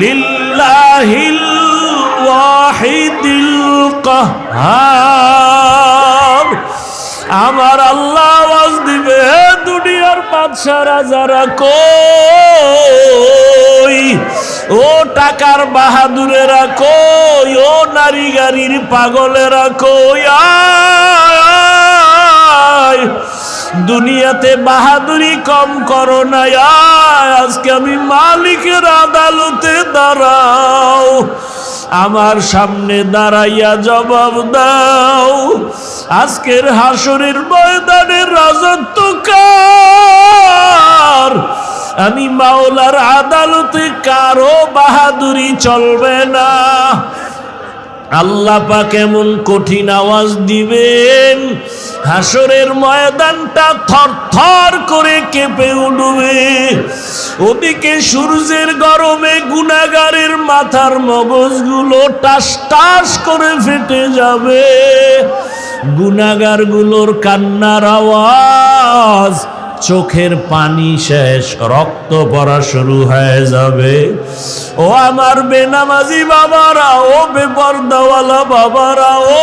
লিল্লাহিল ওয়াহিদিল কাহ্হার। আমার আল্লাহ আওয়াজ দিবে, দুনিয়ার বাদশা রাজারা কই, ও টাকার বাহাদুরেরা কই, ও নারী গাড়ির পাগলেরা কই, আয় দুনিয়াতে বাহাদুরি কম করো না, আজকে আমি মালিকের আদালতে দাঁড়াও, আমার সামনে দাঁড়াইয়া জবাব দাও, আজকের হাসরের ময়দানের রাজত্ব কার? আমি মাওলার আদালতে কারো বাহাদুরি চলবে না। আল্লাহ পাক এমন কঠিন আওয়াজ দিবেন, হাসরের ময়দানটা থরথর করে কেঁপে উঠবে। ওদিকে সূর্যের গরমে গুনাহগারের মাথার মগজগুলো টাস টাস করে ফেটে যাবে, গুনাহগারগুলোর কান্নার আওয়াজ, চোখের পানি শেষ, রক্ত পড়া শুরু হয়ে যাবে। ও আমার বেনামাজি বাবারা, ও বেপরদাওয়ালা বাবারা, ও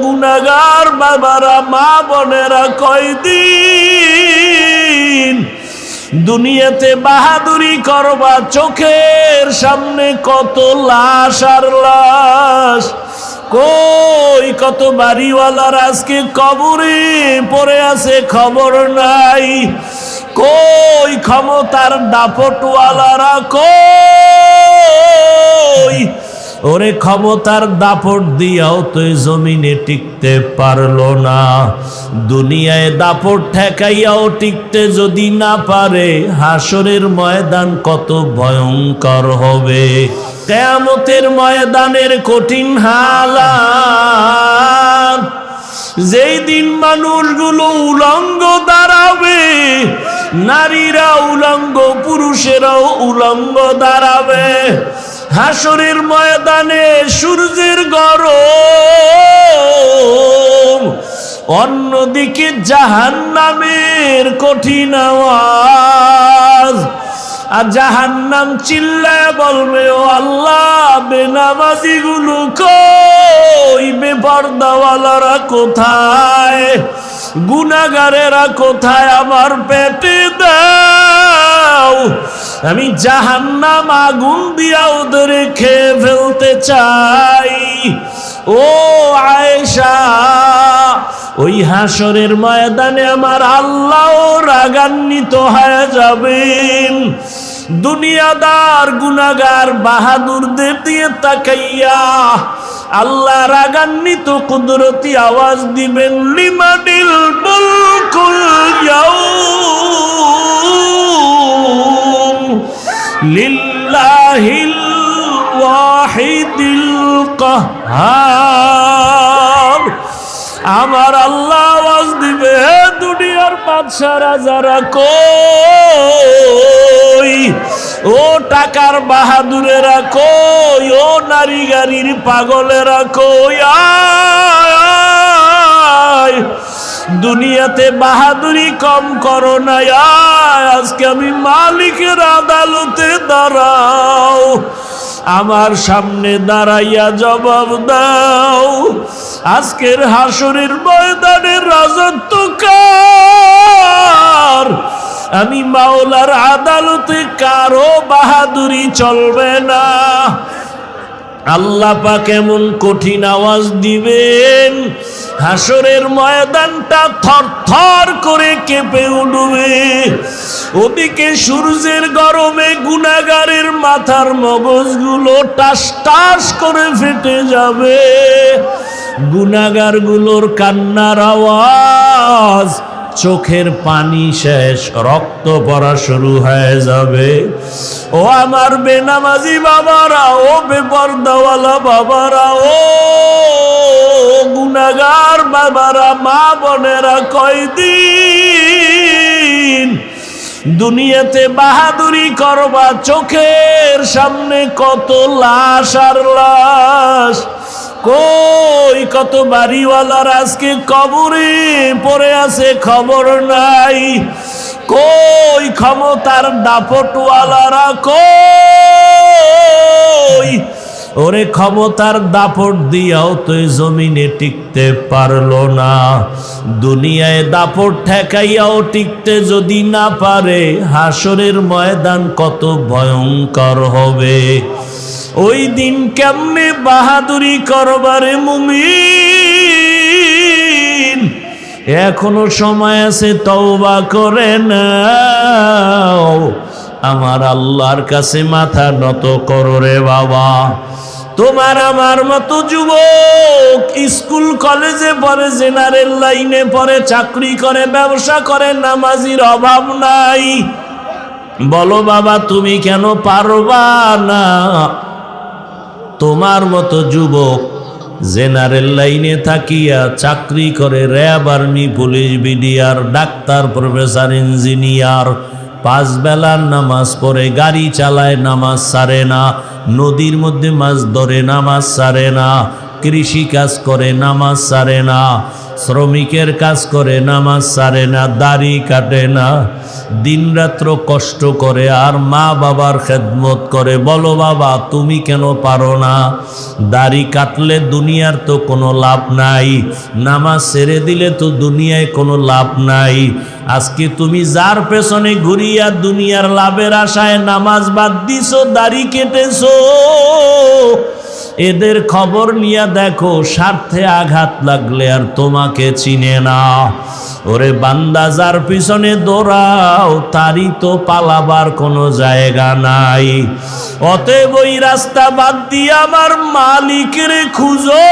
গুনাহগার বাবারা, মা বোনেরা, কয়দিন দুনিয়াতে বাহাদুরি করবা? চোখের সামনে কত লাশ আর লাশ, কই কত বাড়িওয়ালার আজকে কবরে পড়ে আছে, খবর নাই। কই ক্ষমতার দাপটওয়ালারা কই? ওরে ক্ষমতার দাপট দিয়াও তো জমিনে টিকতে পারলো না, দুনিয়ায় দাপট ঠেকাইয়াও টিকতে যদি না পারে, হাসরের ময়দান কত ভয়ঙ্কর হবে। কিয়ামতের ময়দানের কঠিন হালাত, যেই দিন মানুষগুলো উলঙ্গ দাঁড়াবে, নারীরা উলঙ্গ, পুরুষেরাও উলঙ্গ দাঁড়াবে। হাসরের ময়দানে সূর্যের গরম, অন্যদিকে জাহান্নামের কঠিন আওয়াজ, আর জাহান্নাম চিল্লায় বলবে, ও আল্লাহ, বেনামাজি গুলো কই, বেপরদাওয়ালারা কোথায়, গুনাহগারেরা কোথায়, আমার পেটে দাও, আমি জাহান্নাম আগুন দিয়া ওদের খেয়ে ফেলতে চাই। ও আয়েশা, ওই হাসরের ময়দানে আমার আল্লাহ রাগান্বিত হয়ে যাবেন। দুনিয়াদার গুনাহগার বাহাদুরদের দিয়ে তাকাইয়া আল্লাহ রাগান্বিত কুদরতি আওয়াজ দিবেন, লিমানিল মুলকুল ইয়াউম লিল্লাহিল ওয়াহিদিল কাহ্হার। আমার আল্লাহ আওয়াজ দিবে, দুনিয়ার বাদশা রাজারা কই, ও টাকার বাহাদুরেরা কই, ও নারী গাড়ির পাগলেরা কই, আয় দুনিয়াতে বাহাদুরি কম করো না, আজকে আমি মালিকের আদালতে দাঁড়াও, আমার সামনে দাঁড়াইয়া জবাব দাও, আজকের হাসরের ময়দানের রাজত্ব কার? আমি মাওলার আদালতে কারো বাহাদুরি চলবে না। আল্লাহ পাক এমন কঠিন আওয়াজ দিবেন, হাসরের ময়দানটা থরথর করে কেঁপে উঠবে। ওদিকে সূর্যের গরমে গুনাহগারের মাথার মগজগুলো টাস টাস করে ফেটে যাবে, গুনাহগারগুলোর কান্নার আওয়াজ, চোখের পানি শেষ, রক্ত পড়া শুরু হয়ে যাবে। ও আমার বেনামাজি বাবারা, ও বেপরদাওয়ালা বাবারা, ও গুনাহগার বাবারা, মা বোনেরা, কয়দিন দুনিয়াতে বাহাদুরি করবা? চোখের সামনে কত লাশ আর লাশ, কই কত বাড়িওয়ালার আজকে কবরে পড়ে আছে, খবর নাই। কই ক্ষমতার দাপটওয়ালারা কই? ওরে ক্ষমতার দাপট দিয়াও তো জমিনে টিকতে পারলো না, দুনিয়ায় দাপট ঠেকাইয়াও টিকতে যদি না পারে, হাসরের ময়দান কত ভয়ঙ্কর হবে। ওই দিন কেমনে বাহাদুরি করবারে মুমিন? এখনো সময় আছে, তওবা করে নাও, আমার আল্লাহর কাছে মাথা নত করো রে বাবা। তোমার আমার মতো যুবক স্কুল কলেজে পড়ে, জেনারেল লাইনে পড়ে, চাকরি করে, ব্যবসা করে, নামাজির অভাব নাই। বলো বাবা তুমি কেন পারবা না? তোমার মতো যুবক জেনারেল লাইনে থাকিয়া চাকরি করে, RAB, army, police, BDR, doctor, professor, engineer, 5 বেলার নামাজ পড়ে, গাড়ি চালায়, নামাজ ছাড়ে না, নদীর মধ্যে মাছ ধরে, নামাজ ছাড়ে না, কৃষি কাজ করে, নামাজ ছাড়ে না, শ্রমিকের কাজ করে, নামাজ ছাড়ে না, দাড়ি কাটে না, দিনরাত্র কষ্ট করে, আর মা বাবার খেদমত করে। বলো বাবা তুমি কেন পারো না? দাড়ি কাটলে দুনিয়ার তো কোনো লাভ নাই, নামাজ ছেড়ে দিলে তো দুনিয়ায় কোনো লাভ নাই। আজকে তুমি যার পেছনে ঘুরিয়া দুনিয়ার লাভের আশায় নামাজ বাদ দিছো, দাড়ি কেটেছো, এদের খবর নিয়ে দেখো, স্বার্থে আঘাত লাগলে আর তোমাকে চিনে না। ওরে বান্দা, যার পিছনে দৌড়াও তারই তো পালাবার কোনো জায়গা নাই। অতএব ওই রাস্তা বাদ দিয়ে আমার মালিকের খুঁজো,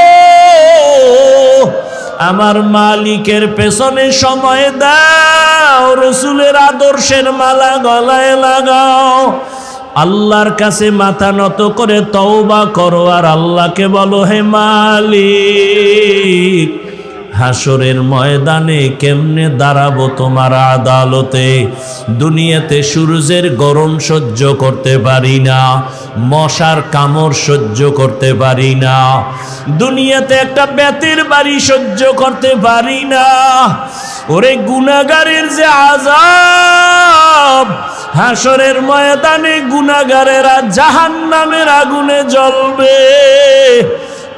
আমার মালিকের পেছনে সময় দাও, রসুলের আদর্শের মালা গলায় লাগাও, আল্লাহর কাছে মাথা নত করে তওবা করো, আর আল্লাহকে বলো হে মালিক, হাসরের ময়দানে কেমনে দাঁড়াবো তোমার আদালতে? দুনিয়াতে সূর্যের গরম সহ্য করতে পারি না, মশার কামড় সহ্য করতে পারি না, দুনিয়াতে একটা বেতের বাড়ি সহ্য করতে পারি না। ওরে গুনাহগারের যে আযাব, হাসরের ময়দানে গুনাহগারেরা জাহান্নামের আগুনে জ্বলবে,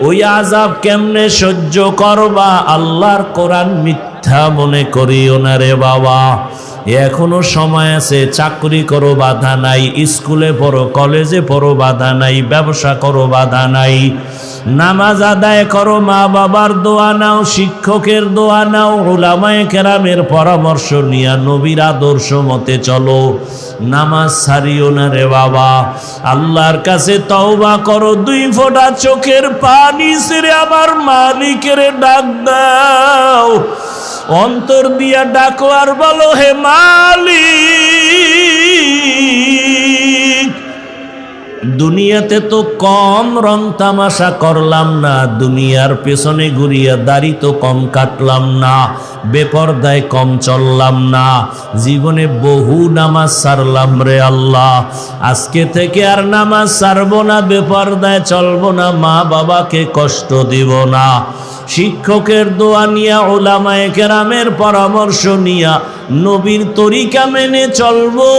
ওই আযাব কেমনে সহ্য করবা? আল্লাহর কোরআন মিথ্যা মনে করিও না রে বাবা। এখনো সময় আছে, চাকরি করো বাধা নাই, স্কুলে পড়ো, কলেজে পড়ো বাধা নাই, ব্যবসা করো বাধা নাই, নামাজ আদায় করো, মা বাবার দোয়া নাও, শিক্ষকের দোয়া নাও, উলামায়ে কেরামের পরামর্শ নিয়া নবীর আদর্শ মতে চলো, নামাজ ছাড়িও না রে বাবা। আল্লাহর কাছে তওবা করো, 2 ফোঁটা চোখের পানি ছেড়ে আমার মালিকের ডাক দাও, অন্তর দিয়া ডাকো আর বলো হে মালিক, দুনিয়াতে তো কম রং তামাশা করলাম না, দুনিয়ার পেছনে ঘুরিয়া দাড়ি তো কম কাটলাম না, বেপরদায় কম চললাম না, জীবনে বহু নামাজ ছাড়লাম রে আল্লাহ, আজকে থেকে আর নামাজ ছাড়বো না, বেপরদায় চলবো না, মা বাবাকে কষ্ট দিব না, শিক্ষকের দোয়া নিয়া, উলামায়ে কেরামের পরামর্শ নিয়া নবীর তরিকা মেনে চলবো,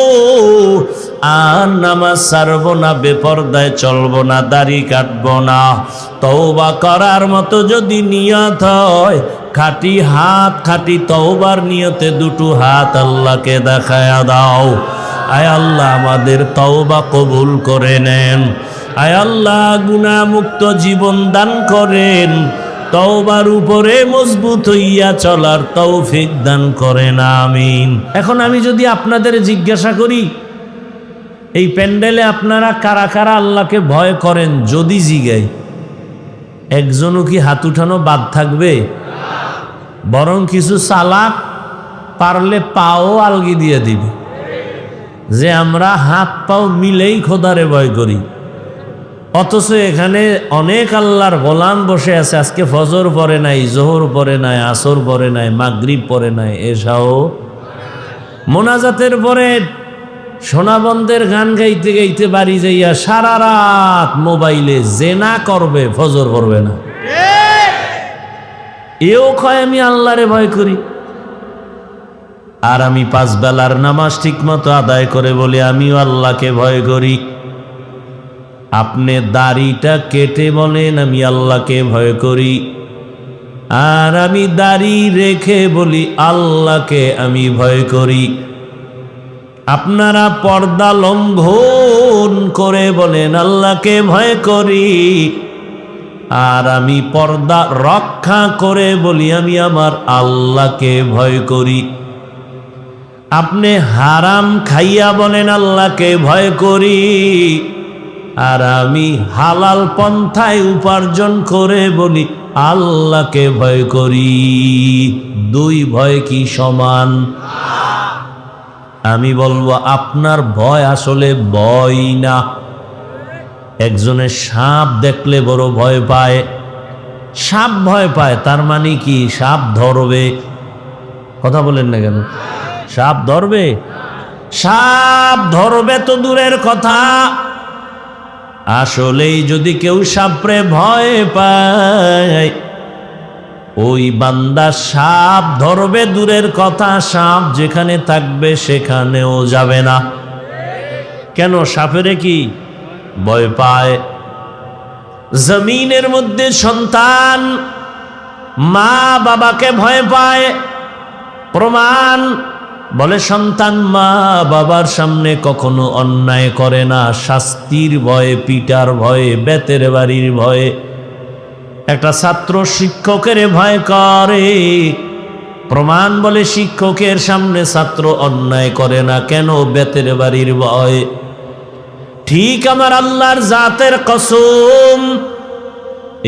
আর নামাজ ছাড়বো না, বেপরদায় চলবো না, দাড়ি কাটবো না। তওবা করার মতো যদি নিয়ত হয়, খাঁটি হাত, খাঁটি তওবার নিয়তে 2টো হাত আল্লাহকে দেখায়া দাও। আয় আল্লাহ আমাদের তওবা কবুল করে নেন, আয় আল্লাহ গুনাহমুক্ত জীবন দান করেন, তওবার উপরে মজবুত হইয়া চলার তৌফিক দান করেন, আমিন। এখন আমি যদি আপনাদের জিজ্ঞাসা করি, এই প্যান্ডেলে আপনারা কারা কারা আল্লাহকে ভয় করেন, যদি জিগাই, একজনও কি হাত উঠানো বাদ থাকবে? বরং কিছু চালাক পারলে পাও আলগি দিয়ে দিবে, যে আমরা হাত পাও মিলেই খোদারে ভয় করি। অথচ এখানে অনেক আল্লাহর গোলাম বসে আছে, আজকে ফজর পড়ে নাই, জোহর পড়ে নাই, আসর পড়ে নাই, মাগরিব পড়ে নাই, এশাও মোনাজাতের পরে সোনাবন্ধের গান গাইতে গাইতে বাড়ি যাইয়া সারা রাত মোবাইলে জেনা করবে, ফজর পড়বে না। এও কয় আমি আল্লাহরে ভয় করি। আর আমি 5 বেলার নামাজ ঠিকমতো আদায় করে বলি আমিও আল্লাহকে ভয় করি। আপনি দাড়িটা কেটে বলেন আমি আল্লাহকে ভয় করি, আর আমি দাড়ি রেখে বলি আল্লাহকে আমি ভয় করি। আপনারা পর্দা লঙ্ঘন করে বলেন আল্লাহকে ভয় করি, আর আমি পর্দা রক্ষা করে বলি আমি আমার আল্লাহকে ভয় করি। আপনি হারাম খাইয়া বলেন আল্লাহকে ভয় করি, আর আমি হালাল পন্থায় উপার্জন করে বলি আল্লাহকে ভয় করি। 2 ভয় কি সমান? আমি বলবো আপনার ভয় আসলে ভয় না। একজনের সাপ দেখলে বড় ভয় পায়, সাপ ভয় পায়, তার মানে কি সাপ ধরবে? কথা বলেন না কেন? সাপ ধরবে? সাপ ধরবে তো দূরের কথা, আসলেই যদি কেউ সাপরে ভয় পায়, ওই বান্দা সাপ ধরবে দূরের কথা, সাপ যেখানে থাকবে সেখানেও যাবে না। কেন? সাপেরে কি ভয় পায়। জমিনের মধ্যে সন্তান মা বাবাকে ভয় পায়, প্রমাণ বলে সন্তান মা বাবার সামনে কখনো অন্যায় করে না, শাস্তির ভয়ে, পিটার ভয়ে, বেতের বাড়ির ভয়ে। একটা ছাত্র শিক্ষকের ভয় করে, প্রমাণ বলে শিক্ষকের সামনে ছাত্র অন্যায় করে না, কেন? বেতের বাড়ির ভয়। ঠিক আমার আল্লাহর জাতের কসম,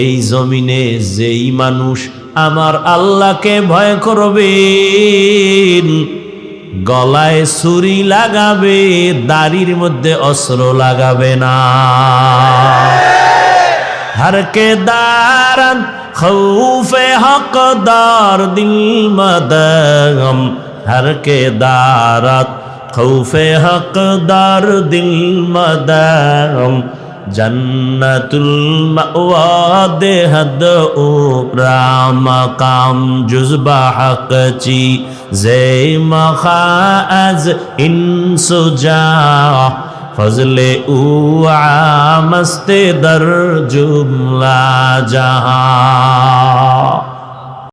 এই জমিনে যেই মানুষ আমার আল্লাহকে ভয় করবেন, গলায় ছুরি লাগাবে, দাড়ির মধ্যে অস্ত্র লাগাবে না। हर के दारन खौफे हकदार दिल मदगम, हर के दारत खौफे हकदार दिल मदगम, जन्नतुल मअवा देहद उरा मकाम जुज़बा हक़ची ज़े मखाज़ इंसुजा फजले उआ मस्ते दर जुमला जहां।